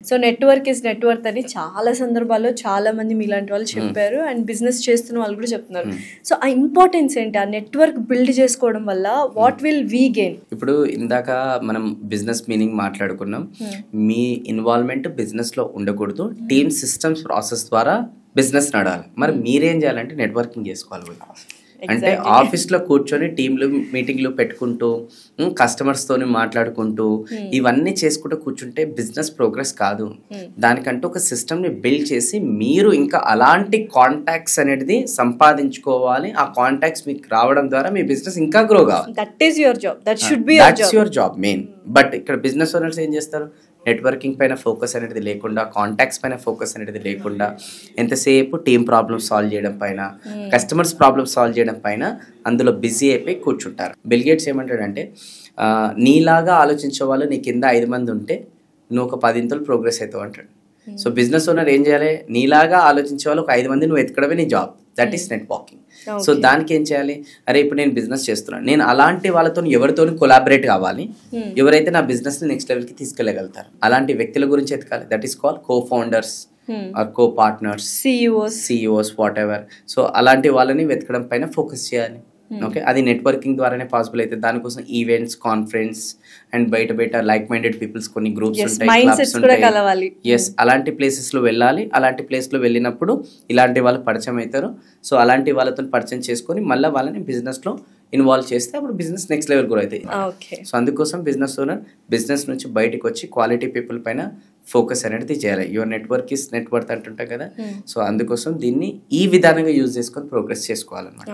So network is network అని చాలా సందర్భాల్లో చాలా మంది మీలాంటి వాళ్ళు చెప్పారు అండ్ బిజినెస్ చేస్తున్న వాళ్ళు కూడా చెప్తున్నారు. సో ఆ ఇంపార్టెన్స్ ఏంటి, ఆ నెట్వర్క్ బిల్డ్ చేసుకోవడం వల్ల వాట్ విల్ వీ గెయిన్? ఇప్పుడు ఇందాక మనం బిజినెస్ మీనింగ్ మాట్లాడుకున్నాం. మీ ఇన్వాల్వ్మెంట్ బిజినెస్ లో ఉండకూడదు, టీమ్ సిస్టమ్స్ ప్రాసెస్ ద్వారా బిజినెస్ నడాలి. మరి మీరేం చేయాలంటే నెట్వర్కింగ్ చేసుకోవాలి. అంటే ఆఫీస్లో కూర్చొని టీంలు మీటింగ్లు పెట్టుకుంటూ కస్టమర్స్తోని మాట్లాడుకుంటూ ఇవన్నీ చేసుకుంటూ కూర్చుంటే బిజినెస్ ప్రోగ్రెస్ కాదు. దానికంటూ ఒక సిస్టమ్ని బిల్డ్ చేసి మీరు ఇంకా అలాంటి కాంటాక్ట్స్ అనేది సంపాదించుకోవాలి. ఆ కాంటాక్ట్స్ మీకు రావడం ద్వారా మీ బిజినెస్ ఇంకా గ్రో కావాలి. That's your job main. But ఇక్కడ బిజినెస్ ఓనర్స్ ఏం చేస్తారు, నెట్వర్కింగ్ పైన ఫోకస్ అనేది లేకుండా, కాంటాక్ట్స్ పైన ఫోకస్ అనేది లేకుండా ఎంతసేపు టీమ్ ప్రాబ్లమ్స్ సాల్వ్ చేయడం పైన, కస్టమర్స్ ప్రాబ్లమ్స్ సాల్వ్ చేయడం పైన అందులో బిజీ అయిపోయి కూర్చుంటారు. బిల్ గేట్స్ ఏమంటాడంటే, నీలాగా ఆలోచించే వాళ్ళు నీ కింద 5 మంది ఉంటే నువ్వు ఒక 10 ఇంతలు ప్రోగ్రెస్ అవుతావు అంటాడు. సో బిజినెస్ ఓనర్ ఏం చేయాలి, నీలాగా ఆలోచించే వాళ్ళు ఒక 5 మంది నువ్వు ఎత్తుకడమే నీ job. That is networking. So దానికి ఏం చేయాలి, అరే ఇప్పుడు నేను బిజినెస్ చేస్తున్నాను, నేను అలాంటి వాళ్ళతో ఎవరితో కొలాబరేట్ కావాలి, ఎవరైతే నా బిజినెస్ ని నెక్స్ట్ లెవెల్ కి తీసుకెళ్ళగలుగుతారు అలాంటి వ్యక్తుల గురించి ఎతకాలి. That is call co founders or co partners, CEOs whatever. So అలాంటి వాళ్ళని వెతకడం పైన ఫోకస్ చేయాలి. ఓకే, అది నెట్వర్కింగ్ ద్వారానే పాసిబుల్ అవుతుంది. దానికోసం ఈవెంట్స్, కాన్ఫరెన్స్ అండ్ బయట లైక్ మైండెడ్ పీపుల్స్ కొన్ని గ్రూప్స్ ఉంటాయి, క్లబ్స్ ఉంటాయి. ఎస్, అలాంటి ప్లేసెస్ లో వెళ్ళాలి. అలాంటి ప్లేస్ లో వెళ్ళినప్పుడు ఇలాంటి వాళ్ళు పరిచయం అవుతారు. సో అలాంటి వాళ్ళతో పరిచయం చేసుకొని మళ్ళీ వాళ్ళని బిజినెస్ లో ఇన్వాల్వ్ చేస్తే అప్పుడు బిజినెస్ నెక్స్ట్ లెవెల్ గ్రో అవుతాయి. సో అందుకోసం బిజినెస్ ఓనర్ బిజినెస్ నుంచి బయటకు వచ్చి క్వాలిటీ పీపుల్ పైన ఫోకస్ అనేది చేయాలి. యువర్ నెట్వర్క్ ఇస్ నెట్వర్క్ అంటుంటాం కదా. సో అందుకోసం దీన్ని ఈ విధానంగా యూజ్ చేసుకొని ప్రోగ్రెస్ చేసుకోవాలన్నమాట.